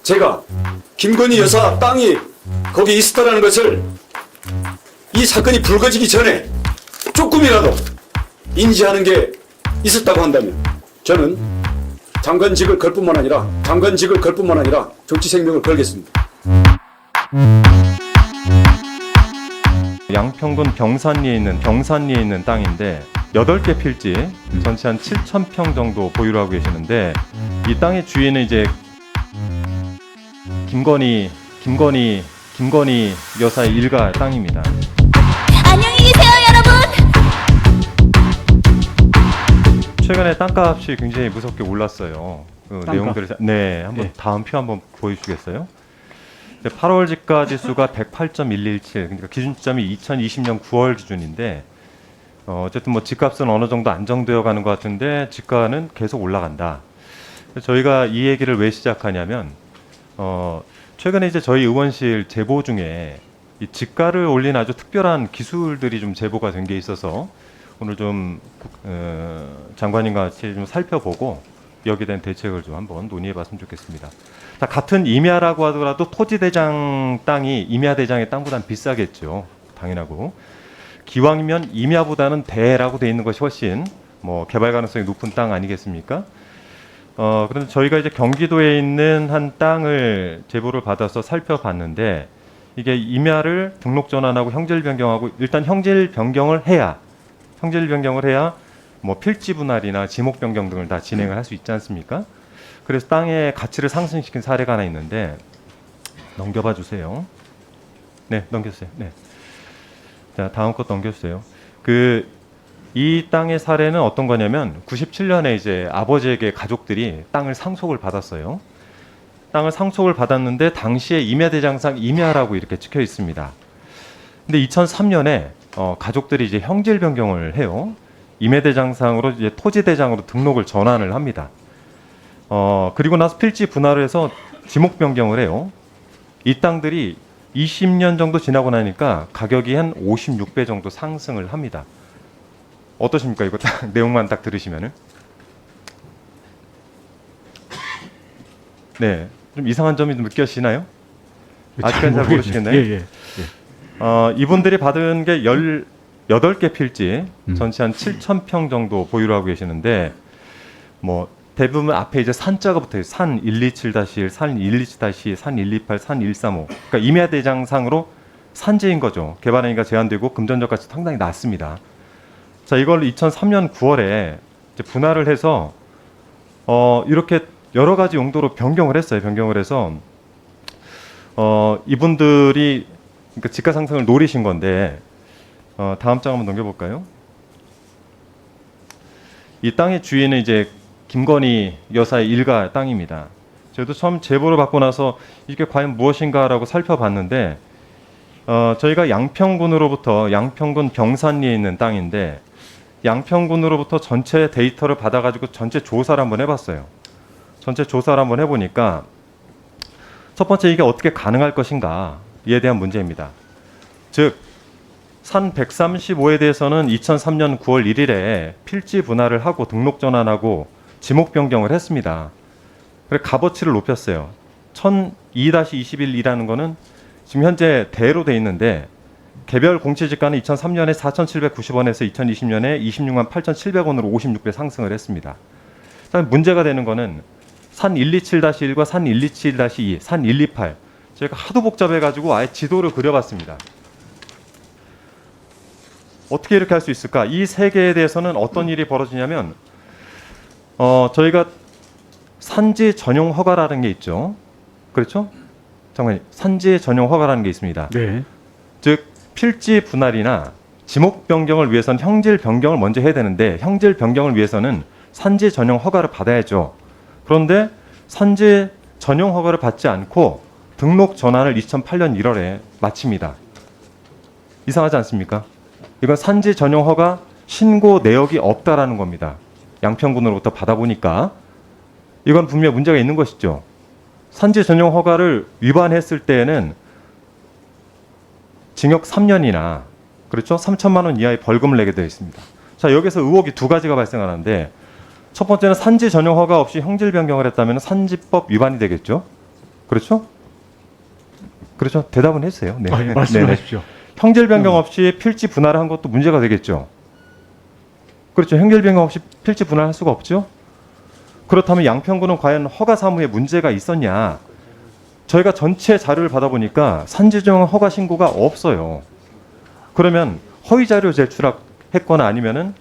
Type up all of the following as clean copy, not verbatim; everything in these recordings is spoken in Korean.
제가 김건희 여사 땅이 거기 있었다는 것을 이 사건이 불거지기 전에 조금이라도 인지하는 게 있었다고 한다면 저는 장관직을 걸 뿐만 아니라 정치 생명을 걸겠습니다. 양평군 병산리에 있는 땅인데 8개 필지 전체 한 7,000평 정도 보유를 하고 계시는데 이 땅의 주인은 이제 김건희 여사의 일가 땅입니다. 안녕히 계세요, 여러분. 최근에 땅값이 굉장히 무섭게 올랐어요. 그 땅값? 내용들을 한번 다음 표 한번 보여주시겠어요? 8월 지가 지수가 108.117, 그러니까 기준점이 2020년 9월 기준인데 어쨌든 뭐 집값은 어느 정도 안정되어 가는 것 같은데 지가는 계속 올라간다. 저희가 이 얘기를 왜 시작하냐면 최근에 이제 저희 의원실 제보 중에 이 지가를 올린 아주 특별한 기술들이 좀 제보가 된 게 있어서 오늘 좀 장관님과 같이 좀 살펴보고 여기에 대한 대책을 좀 한번 논의해봤으면 좋겠습니다. 자, 같은 임야라고 하더라도 토지대장 땅이 임야대장의 땅보다는 비싸겠죠. 당연하고. 기왕이면 임야보다는 대라고 돼 있는 것이 훨씬 뭐 개발 가능성이 높은 땅 아니겠습니까? 그런데 저희가 이제 경기도에 있는 한 땅을 제보를 받아서 살펴봤는데 이게 임야를 등록 전환하고 형질 변경하고 일단 형질 변경을 해야 뭐 필지 분할이나 지목 변경 등을 다 진행을 할 수 있지 않습니까? 그래서 땅의 가치를 상승시킨 사례가 하나 있는데 넘겨봐 주세요. 네, 넘겨주세요. 네. 자, 다음 것 넘겨주세요. 이 땅의 사례는 어떤 거냐면 97년에 이제 아버지에게 가족들이 땅을 상속을 받았어요. 땅을 상속을 받았는데 당시에 임야대장상 임야라고 이렇게 찍혀 있습니다. 근데 2003년에 가족들이 이제 형질 변경을 해요. 임야대장상으로 이제 토지대장으로 등록을 전환을 합니다. 그리고 나서 필지 분할을 해서 지목 변경을 해요. 이 땅들이 20년 정도 지나고 나니까 가격이 한 56배 정도 상승을 합니다. 어떠십니까? 이거 딱 내용만 딱 들으시면은. 네, 좀 이상한 점이 좀 느껴지나요? 아직까지 잘 모르시겠나요? 예. 이분들이 받은 게 18개 필지, 전체 한 7,000평 정도 보유를 하고 계시는데 뭐 대부분 앞에 이제 산자가 붙어요. 산 127-1, 산 127-2, 산 128, 산 135. 그러니까 임야대장상으로 산지인 거죠. 개발행위가 제한되고 금전적 가치 상당히 낮습니다. 자, 이걸 2003년 9월에 이제 분할을 해서 이렇게 여러 가지 용도로 변경을 했어요. 변경을 해서 이분들이 그러니까 지가 상승을 노리신 건데 다음 장 한번 넘겨볼까요? 이 땅의 주인은 이제 김건희 여사의 일가 땅입니다. 저도 처음 제보를 받고 나서 이게 과연 무엇인가라고 살펴봤는데 저희가 양평군 병산리에 있는 땅인데 양평군으로부터 전체 데이터를 받아가지고 전체 조사를 한번 해봤어요. 전체 조사를 한번 해보니까 첫 번째 이게 어떻게 가능할 것인가에 대한 문제입니다. 즉 산 135에 대해서는 2003년 9월 1일에 필지 분할을 하고 등록 전환하고 지목 변경을 했습니다. 그래서 값어치를 높였어요. 1002-21이라는 거는 지금 현재 대로 돼 있는데 개별 공시지가는 2003년에 4,790원에서 2020년에 26만 8,700원으로 56배 상승을 했습니다. 문제가 되는 거는 산 127-1과 산 127-2, 산 128 저희가 하도 복잡해가지고 아예 지도를 그려봤습니다. 어떻게 이렇게 할 수 있을까? 이 세 개에 대해서는 어떤 일이 벌어지냐면 저희가 산지 전용 허가라는 게 있죠. 그렇죠? 장관님, 산지 전용 허가라는 게 있습니다. 네. 즉 필지 분할이나 지목 변경을 위해서는 형질 변경을 먼저 해야 되는데 형질 변경을 위해서는 산지 전용 허가를 받아야죠. 그런데 산지 전용 허가를 받지 않고 등록 전환을 2008년 1월에 마칩니다. 이상하지 않습니까? 이건 산지 전용 허가 신고 내역이 없다라는 겁니다. 양평군으로부터 받아보니까 이건 분명 문제가 있는 것이죠. 산지 전용 허가를 위반했을 때에는 징역 3년이나 그렇죠? 3천만 원 이하의 벌금을 내게 되어 있습니다. 자, 여기서 의혹이 두 가지가 발생하는데 첫 번째는 산지 전용 허가 없이 형질 변경을 했다면 산지법 위반이 되겠죠. 그렇죠? 그렇죠. 대답은 했어요. 네. 예, 말씀하십시오. 형질 변경 없이 필지 분할을 한 것도 문제가 되겠죠. 그렇죠. 형질 변경 없이 필지 분할할 수가 없죠. 그렇다면 양평군은 과연 허가 사무에 문제가 있었냐? 저희가 전체 자료를 받아보니까 산지조정 허가 신고가 없어요. 그러면 허위 자료 제출했거나 아니면은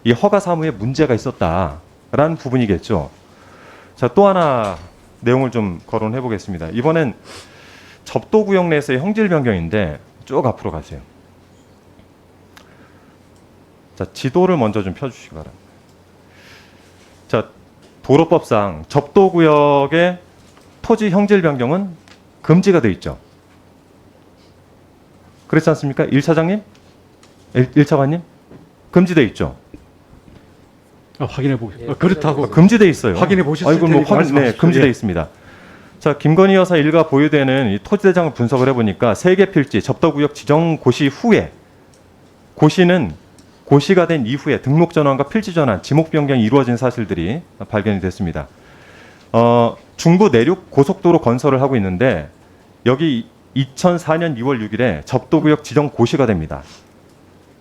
이 허가 사무에 문제가 있었다라는 부분이겠죠. 자, 또 하나 내용을 좀 거론해 보겠습니다. 이번엔 접도구역 내에서의 형질 변경인데 쭉 앞으로 가세요. 자, 지도를 먼저 좀 펴주시기 바랍니다. 자, 도로법상 접도구역의 토지 형질 변경은 금지가 되어 있죠. 그렇지 않습니까? 1차장님? 1차관님? 금지되어 있죠. 확인해 보겠습니다. 그렇다고 금지되어 있어요. 확인해 보셨을 아이고, 테니까 네, 말씀하십시오. 금지되어 예. 있습니다. 자, 김건희 여사 일가 보유되는 이 토지대장을 분석을 해보니까 3개 필지 접도구역 지정 고시 후에 고시는 고시가 된 이후에 등록 전환과 필지 전환, 지목 변경이 이루어진 사실들이 발견이 됐습니다. 중부 내륙 고속도로 건설을 하고 있는데 여기 2004년 2월 6일에 접도구역 지정 고시가 됩니다.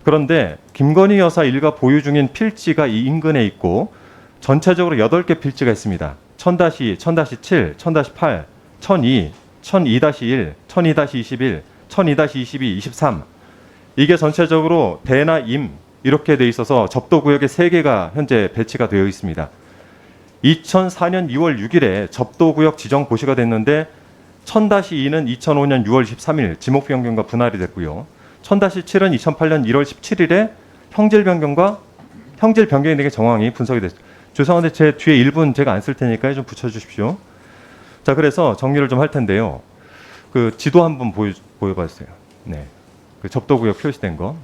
그런데 김건희 여사 일가 보유 중인 필지가 이 인근에 있고 전체적으로 8개 필지가 있습니다. 1000-2, 1000-7, 1000-8, 1002, 1002-1, 1002-21, 1002-22, 23 이게 전체적으로 대나 임 이렇게 돼 있어서 접도구역에 3개가 현재 배치가 되어 있습니다. 2004년 2월 6일에 접도구역 지정 고시가 됐는데 1000-2는 2005년 6월 23일 지목 변경과 분할이 됐고요. 1000-7은 2008년 1월 17일에 형질 변경이 되게 정황이 분석이 됐습니다. 죄송한데 제 뒤에 1분 제가 안 쓸 테니까 좀 붙여주십시오. 자, 그래서 정리를 좀 할 텐데요. 그 지도 한번 보여봤어요. 네, 그 접도구역 표시된 거.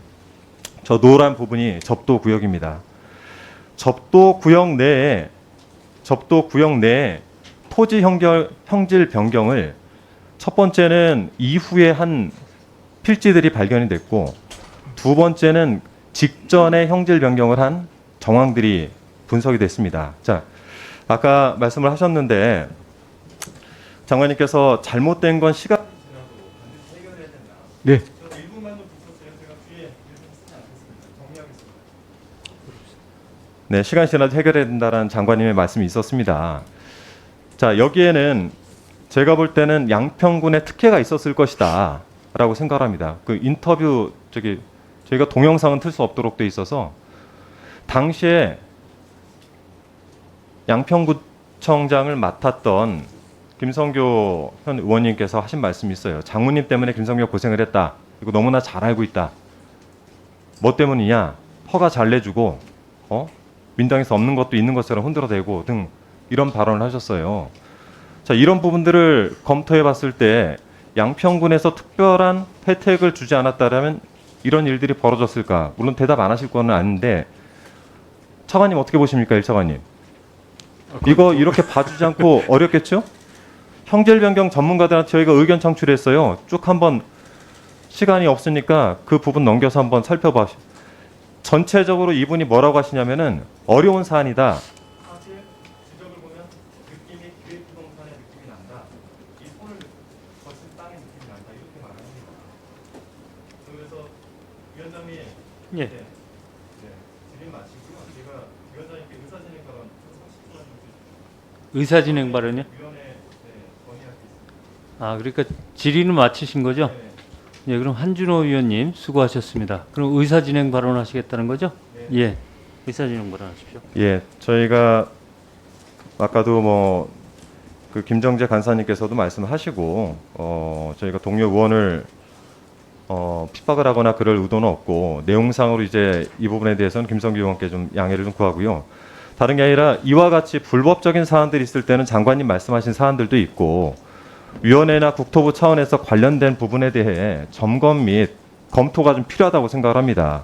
저 노란 부분이 접도구역입니다. 접도구역 내에 토지 형질 변경을 첫 번째는 이후에 한 필지들이 발견이 됐고 두 번째는 직전에 형질 변경을 한 정황들이 분석이 됐습니다. 자, 아까 말씀을 하셨는데 장관님께서 잘못된 건 시간 네. 네, 시간 지나도 해결해야 된다는 장관님의 말씀이 있었습니다. 자, 여기에는 제가 볼 때는 양평군의 특혜가 있었을 것이다 라고 생각합니다. 그 인터뷰 저희가 동영상은 틀 수 없도록 돼 있어서 당시에 양평구청장을 맡았던 김성교 현 의원님께서 하신 말씀이 있어요. 장모님 때문에 김성교 고생을 했다. 이거 너무나 잘 알고 있다. 뭐 때문이냐? 허가 잘 내주고 민당에서 없는 것도 있는 것처럼 흔들어대고 등 이런 발언을 하셨어요. 자, 이런 부분들을 검토해 봤을 때 양평군에서 특별한 혜택을 주지 않았다면 이런 일들이 벌어졌을까? 물론 대답 안 하실 거는 아닌데 차관님 어떻게 보십니까? 1차관님. 이거 이렇게 봐주지 않고 어렵겠죠? 형질 변경 전문가들한테 저희가 의견 창출했어요. 쭉 한번 시간이 없으니까 그 부분 넘겨서 한번 살펴봐. 전체적으로 이분이 뭐라고 하시냐면은 어려운 사안이다. 사실 지적을 보면 느낌이 기획부동산의 느낌이 난다. 이 손을 거친 땅의 느낌이 난다. 이렇게 말합니다. 그래서 위원장님, 예. 질의 마치고요. 제가 위원장님께 의사진행 발언 30분만 좀 의사진행 발언이요? 위원회 건의할 수 있습니다. 아, 그러니까 질의는 마치신 거죠? 예, 그럼 한준호 위원님 수고하셨습니다. 그럼 의사진행 발언하시겠다는 거죠? 예, 의사진행 발언하십시오. 예, 저희가 아까도 그 김정재 간사님께서도 말씀하시고 저희가 동료 의원을 핍박을 하거나 그럴 의도는 없고 내용상으로 이제 이 부분에 대해서는 김성규 의원께 좀 양해를 좀 구하고요. 다른 게 아니라 이와 같이 불법적인 사안들이 있을 때는 장관님 말씀하신 사안들도 있고 위원회나 국토부 차원에서 관련된 부분에 대해 점검 및 검토가 좀 필요하다고 생각을 합니다.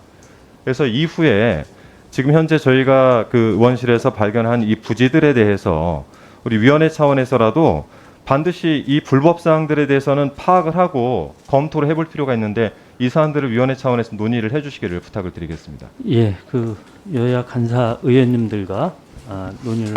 그래서 이후에 지금 현재 저희가 그 의원실에서 발견한 이 부지들에 대해서 우리 위원회 차원에서라도 반드시 이 불법 사항들에 대해서는 파악을 하고 검토를 해볼 필요가 있는데 이 사안들을 위원회 차원에서 논의를 해주시기를 부탁을 드리겠습니다. 예, 그 여야 간사 의원님들과 논의를